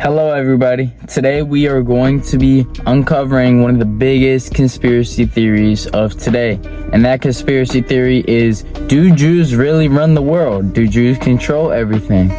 Hello everybody. Today we are going to be uncovering one of the biggest conspiracy theories of today. And that conspiracy theory is, do Jews really run the world? Do Jews control everything?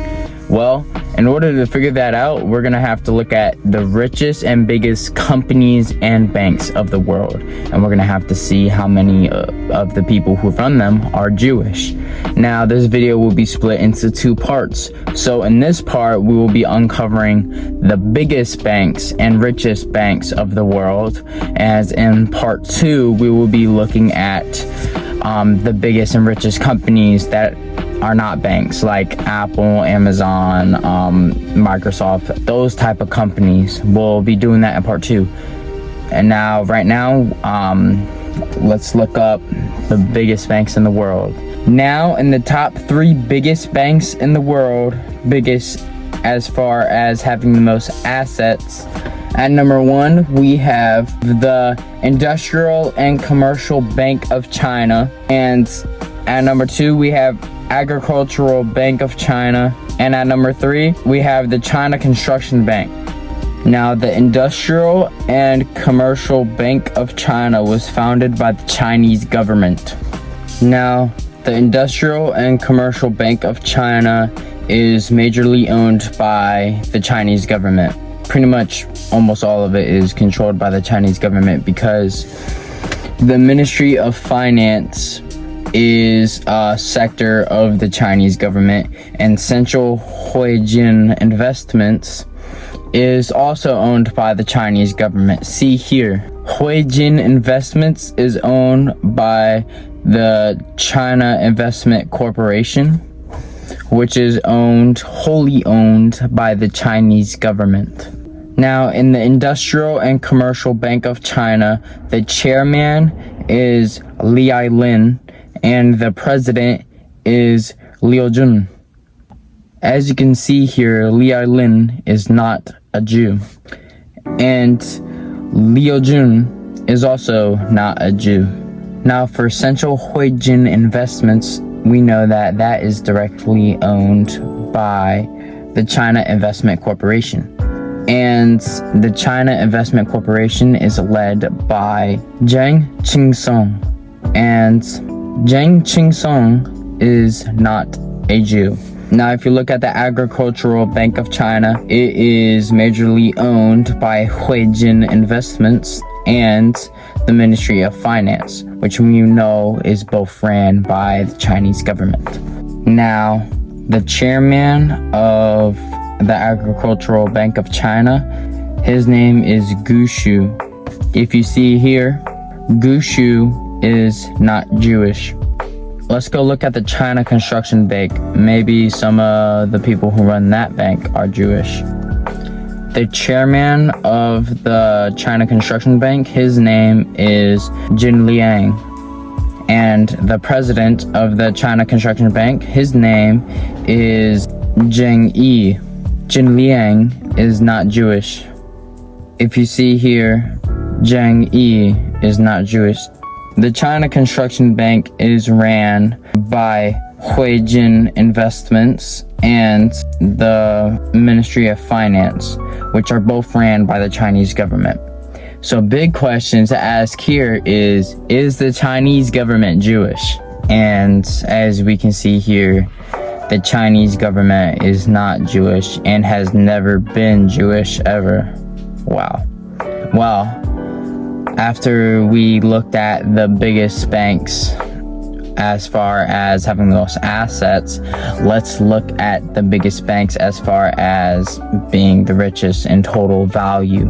Well, in order to figure that out, we're going to have to look at the richest and biggest companies and banks of the world. And we're going to have to see how many of the people who run them are Jewish. Now, this video will be split into two parts. So in this part, we will be uncovering the biggest banks and richest banks of the world. As in part two, we will be looking at the biggest and richest companies that are not banks, like Apple, Amazon, Microsoft, those type of companies. We'll be doing that in part two. And now, right now, let's look up the biggest banks in the world. Now, in the top three biggest banks in the world, biggest as far as having the most assets, at number one, we have the Industrial and Commercial Bank of China. And at number two, we have Agricultural Bank of China. And at number three, we have the China Construction Bank. Now, the Industrial and Commercial Bank of China was founded by the Chinese government. Now, the Industrial and Commercial Bank of China is majorly owned by the Chinese government. Pretty much almost all of it is controlled by the Chinese government because the Ministry of Finance is a sector of the Chinese government, and Central Huijin Investments is also owned by the Chinese government. See here, Huijin Investments is owned by the China Investment Corporation, which is wholly owned by the Chinese government. Now, in the Industrial and Commercial Bank of China, the chairman is Li Lin, and the president is Liu Jun. As you can see here, Li Lin is not a Jew, and Liu Jun is also not a Jew. Now, for Central Huijin Investments, we know that that is directly owned by the China Investment Corporation. And the China Investment Corporation is led by Zhang Qingsong. And Zhang Qingsong is not a Jew. Now, if you look at the Agricultural Bank of China, it is majorly owned by Huijin Investments and the Ministry of Finance, which you know is both ran by the Chinese government. Now, the chairman of the Agricultural Bank of China, his name is Gu Shu. If you see here, Gu Shu is not Jewish. Let's go look at the China Construction Bank. Maybe some of the people who run that bank are Jewish. The chairman of the China Construction Bank, his name is Jin Liang. And the president of the China Construction Bank, his name is Zheng Yi. Jin Liang is not Jewish. If you see here, Zheng Yi is not Jewish. The China Construction Bank is ran by Huijin Investments and the Ministry of Finance, which are both ran by the Chinese government. So big question to ask here is the Chinese government Jewish? And as we can see here, the Chinese government is not Jewish and has never been Jewish ever. Wow. Well, after we looked at the biggest banks as far as having the most assets, let's look at the biggest banks as far as being the richest in total value.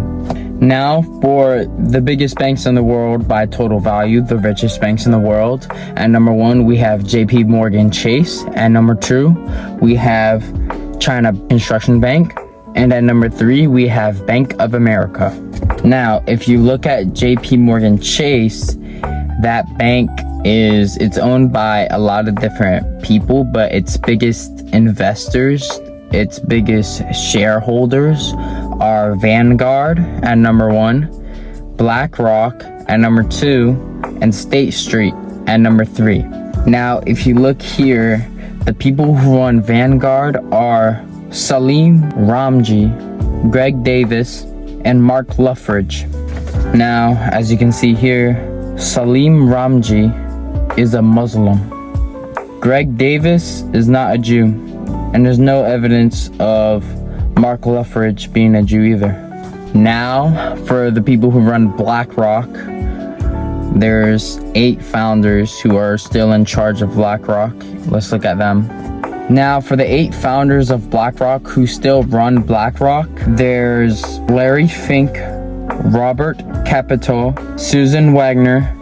Now, for the biggest banks in the world by total value, the richest banks in the world, at number one, we have JP Morgan Chase. At number two, we have China Construction Bank. And at number three, we have Bank of America. Now, if you look at JP Morgan Chase, that bank it's owned by a lot of different people, but its biggest investors, its biggest shareholders are Vanguard at number one, BlackRock at number two, and State Street at number three. Now, if you look here, the people who run Vanguard are Salim Ramji Greg Davis, and Mark Luffridge. Now, as you can see here, Salim Ramji is a Muslim. Greg Davis is not a Jew, and there's no evidence of Mark Luffridge being a Jew either. Now, for the people who run BlackRock, there's 8 founders who are still in charge of BlackRock. Let's look at them. Now, for the 8 founders of BlackRock who still run BlackRock, there's Larry Fink, Robert Kapito, Susan Wagner,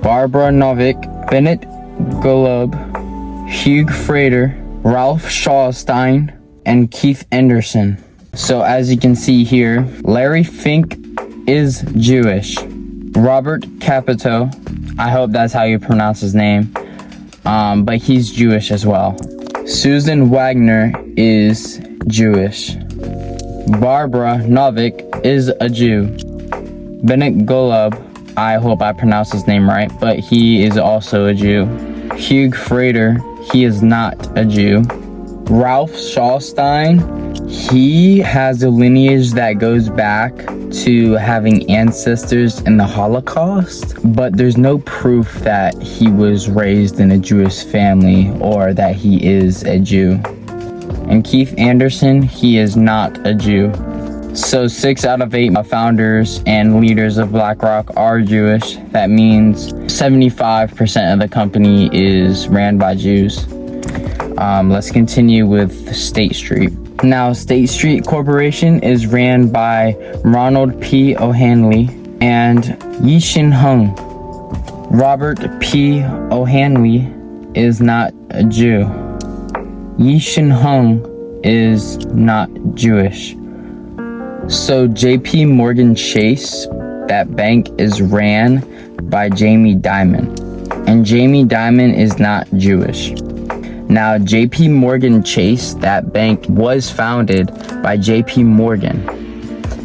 Barbara Novick, Bennett Golub, Hugh Frater, Ralph Schaustein, and Keith Anderson. So as you can see here, Larry Fink is Jewish. Robert Kapito, I hope that's how you pronounce his name, but he's Jewish as well. Susan Wagner is Jewish. Barbara Novick is a Jew. Bennett Golub, I hope I pronounced his name right, but he is also a Jew. Hugh Frater, he is not a Jew. Ralph Schaustein, he has a lineage that goes back to having ancestors in the Holocaust, but there's no proof that he was raised in a Jewish family or that he is a Jew. And Keith Anderson, he is not a Jew. So 6 out of 8 founders and leaders of BlackRock are Jewish. That means 75% of the company is ran by Jews. Let's continue with State Street. Now, State Street Corporation is ran by Ronald P. O'Hanley and Yishin Hung. Robert P. O'Hanley is not a Jew. Yishin Hung is not Jewish. So JP Morgan Chase, that bank is ran by Jamie Dimon, and Jamie Dimon is not Jewish. Now, JP Morgan Chase, that bank was founded by JP Morgan,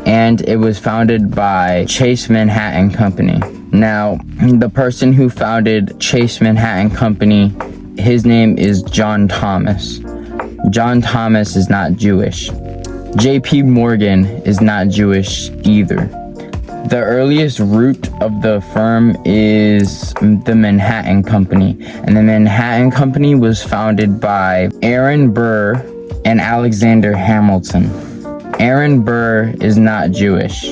and it was founded by Chase Manhattan Company. Now, the person who founded Chase Manhattan Company, his name is John Thomas. John Thomas is not Jewish. JP Morgan is not Jewish either. The earliest root of the firm is the Manhattan Company, and the Manhattan Company was founded by Aaron Burr and Alexander Hamilton. Aaron Burr is not Jewish.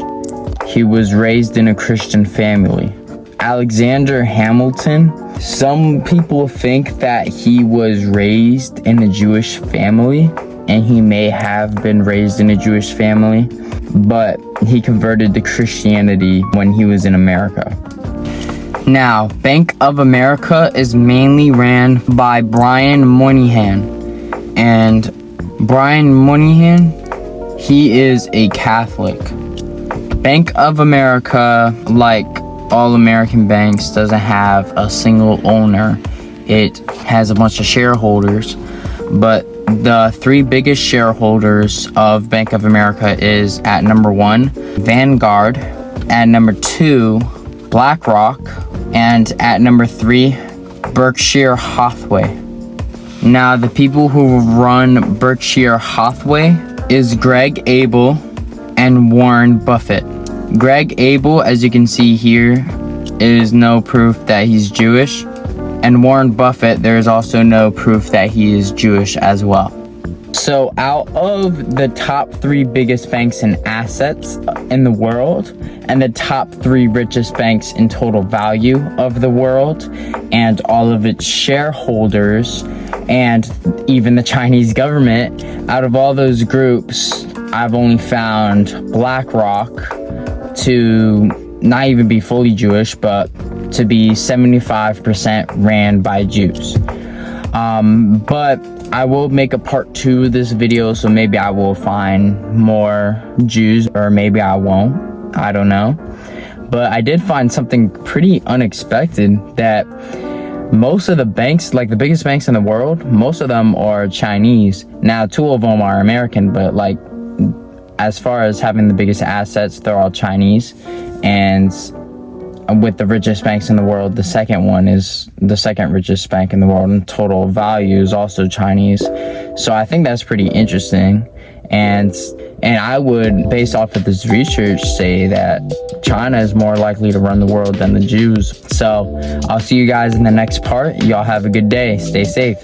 He was raised in a Christian family. Alexander Hamilton, some people think that he was raised in a Jewish family, and he may have been raised in a Jewish family, but he converted to Christianity when he was in America. Now, Bank of America is mainly ran by Brian Moynihan, and Brian Moynihan, he is a Catholic. Bank of America, like all American banks, doesn't have a single owner. It has a bunch of shareholders, but the 3 biggest shareholders of Bank of America is at number 1, Vanguard, at number 2, BlackRock, and at number 3, Berkshire Hathaway. Now, the people who run Berkshire Hathaway is Greg Abel and Warren Buffett. Greg Abel, as you can see here, is no proof that he's Jewish. And Warren Buffett, there is also no proof that he is Jewish as well. So out of the top 3 biggest banks in assets in the world, and the top 3 richest banks in total value of the world, and all of its shareholders, and even the Chinese government, out of all those groups, I've only found BlackRock to not even be fully Jewish, but to be 75% ran by Jews. But I will make a part 2 of this video, so maybe I will find more Jews, or maybe I won't. I don't know. But I did find something pretty unexpected, that most of the banks, like the biggest banks in the world, most of them are Chinese. Now, 2 of them are American, but like as far as having the biggest assets, they're all Chinese. And with the richest banks in the world, the second one is the second richest bank in the world in total value is also Chinese. So I think that's pretty interesting. And I would, based off of this research, say that China is more likely to run the world than the Jews. So I'll see you guys in the next part. Y'all have a good day. Stay safe.